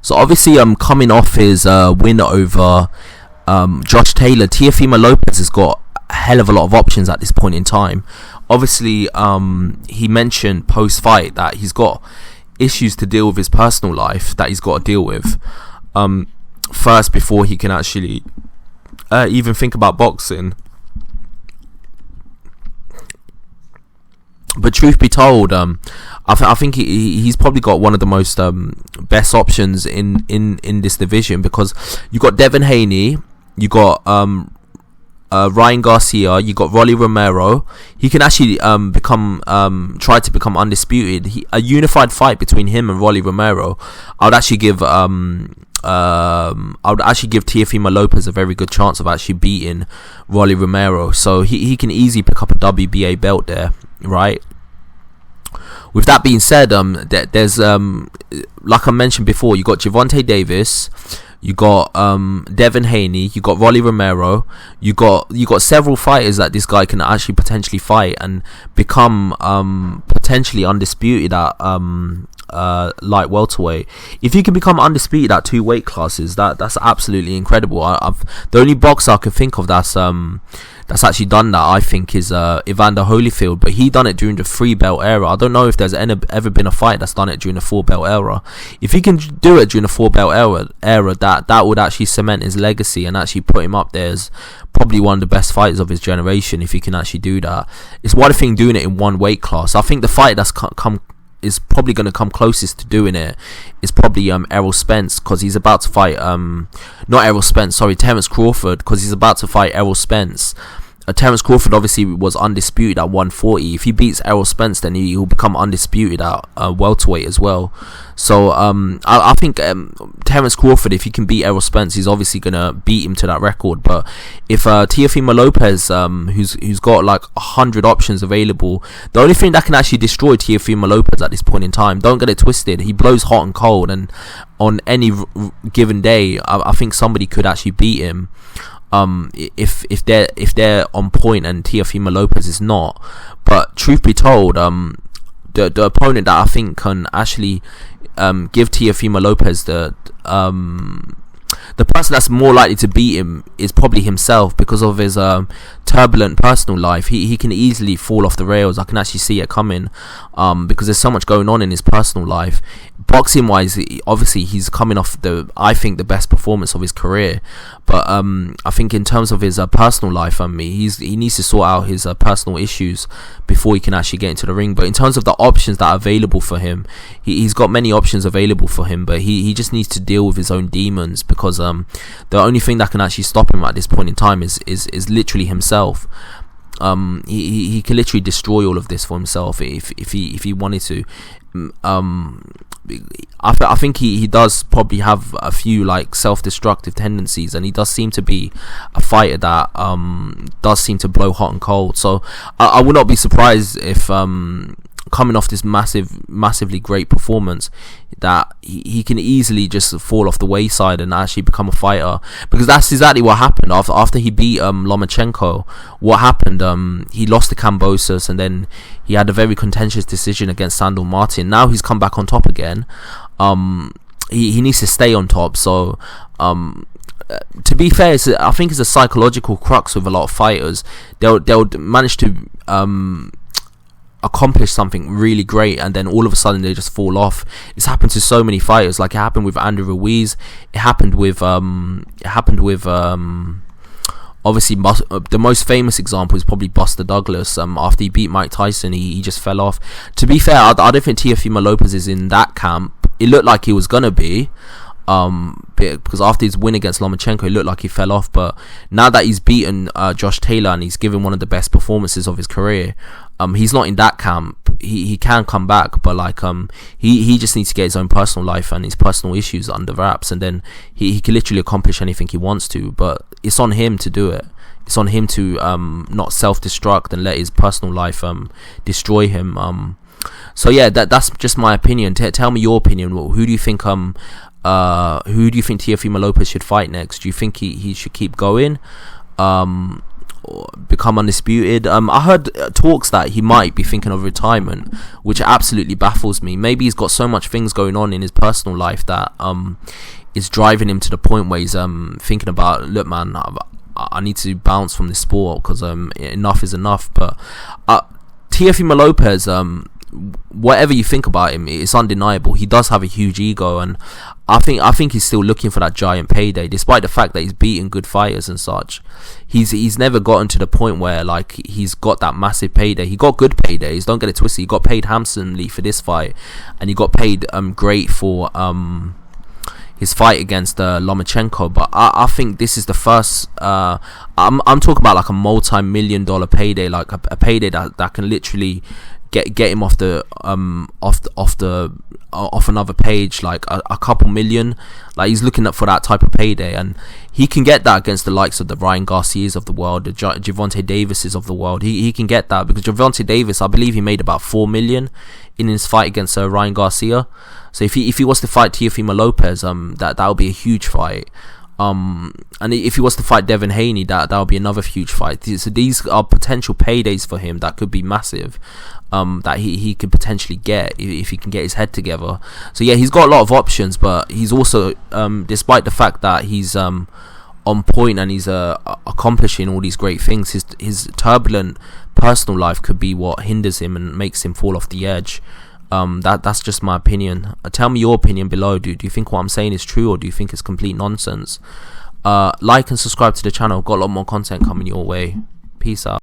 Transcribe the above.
So obviously, coming off his win over Josh Taylor, Teofimo Lopez has got a hell of a lot of options at this point in time. Obviously, he mentioned post-fight that he's got issues to deal with his personal life that he's got to deal with first before he can actually even think about boxing. But truth be told, I think he's probably got one of the most best options in this division, because you got Devin Haney, you got Ryan Garcia, you got Rolly Romero. He can actually try to become undisputed. A unified fight between him and Rolly Romero, I would actually give Teofimo Lopez a very good chance of actually beating Rolly Romero. So he can easily pick up a WBA belt there, right? With that being said, there's like I mentioned before, you got Gervonta Davis, you got Devin Haney, you got Rolly Romero, you got several fighters that this guy can actually potentially fight and become potentially undisputed at light welterweight. If you can become undisputed at 2 weight classes, that's absolutely incredible. The only boxer I can think of that's actually done that, I think, is Evander Holyfield, but he done it during the 3 belt era. I don't know if there's ever been a fight that's done it during the 4 belt era. If he can do it during the 4 belt era, that would actually cement his legacy and actually put him up there as probably one of the best fighters of his generation. If he can actually do that, it's one thing doing it in 1 weight class. I think the fight that's is probably going to come closest to doing it is probably Errol Spence, because he's about to fight Terence Crawford, because he's about to fight Errol Spence. Terence Crawford obviously was undisputed at 140. If he beats Errol Spence, then he'll become undisputed at welterweight as well. So I think Terence Crawford, if he can beat Errol Spence, he's obviously gonna beat him to that record. But if Teofimo Lopez, who's got like 100 options available, the only thing that can actually destroy Teofimo Lopez at this point in time, don't get it twisted, he blows hot and cold, and on any given day, I think somebody could actually beat him. If they're on point and Teofimo Lopez is not. But truth be told, the opponent that I think can actually give Teofimo Lopez the person that's more likely to beat him is probably himself, because of his turbulent personal life. He can easily fall off the rails. I can actually see it coming, because there's so much going on in his personal life. Boxing wise, obviously he's coming off I think the best performance of his career, but I think in terms of his personal life, he needs to sort out his personal issues before he can actually get into the ring. But in terms of the options that are available for him, he's got many options available for him, but he just needs to deal with his own demons, because the only thing that can actually stop him at this point in time is literally himself. He can literally destroy all of this for himself if he wanted to. I think he does probably have a few like self-destructive tendencies, and he does seem to be a fighter that does seem to blow hot and cold. So I would not be surprised if coming off this massively great performance, that he can easily just fall off the wayside and actually become a fighter, because that's exactly what happened after he beat Lomachenko. What happened, he lost to Kambosos, and then he had a very contentious decision against Sandor Martin. Now he's come back on top again. He needs to stay on top. So to be fair, I think it's a psychological crux with a lot of fighters. They'll manage to accomplish something really great, and then all of a sudden they just fall off. It's happened to so many fighters. Like, it happened with Andrew Ruiz. It happened with obviously the most famous example is probably Buster Douglas. After he beat Mike Tyson, he just fell off. To be fair, I don't think Teofimo Lopez is in that camp. It looked like he was gonna be, because after his win against Lomachenko, it looked like he fell off. But now that he's beaten Josh Taylor and he's given one of the best performances of his career, he's not in that camp. He can come back, but like he just needs to get his own personal life and his personal issues under wraps, and then he can literally accomplish anything he wants to. But it's on him to do it. It's on him to not self-destruct and let his personal life destroy him. So yeah, that's just my opinion. Tell me your opinion. Who do you think Teofimo Lopez should fight next? Do you think he should keep going, become undisputed. I heard talks that he might be thinking of retirement, which absolutely baffles me. Maybe he's got so much things going on in his personal life that is driving him to the point where he's thinking about, look man, I need to bounce from this sport because enough is enough. But Teofimo Lopez, whatever you think about him, it's undeniable. He does have a huge ego, and I think he's still looking for that giant payday, despite the fact that he's beaten good fighters and such. He's never gotten to the point where like he's got that massive payday. He got good paydays, don't get it twisted. He got paid handsomely for this fight, and he got paid great for his fight against Lomachenko. But I think this is the first. I'm talking about like a multi-million-dollar payday, like a payday that can literally get him off another page, like a couple million. Like he's looking up for that type of payday, and he can get that against the likes of the Ryan Garcias of the world, the Gervonta Davises of the world. He can get that because Gervonta Davis, I believe he made about 4 million in his fight against Ryan Garcia. So if he was to fight Teofimo Lopez, that would be a huge fight. And if he was to fight Devin Haney, that would be another huge fight. So these are potential paydays for him that could be massive, that he could potentially get if he can get his head together. So yeah, he's got a lot of options, but he's also, despite the fact that he's on point and he's accomplishing all these great things, his turbulent personal life could be what hinders him and makes him fall off the edge. That's just my opinion. Tell me your opinion below. Do you think what I'm saying is true, or do you think it's complete nonsense? Like and subscribe to the channel. Got a lot more content coming your way. Peace out.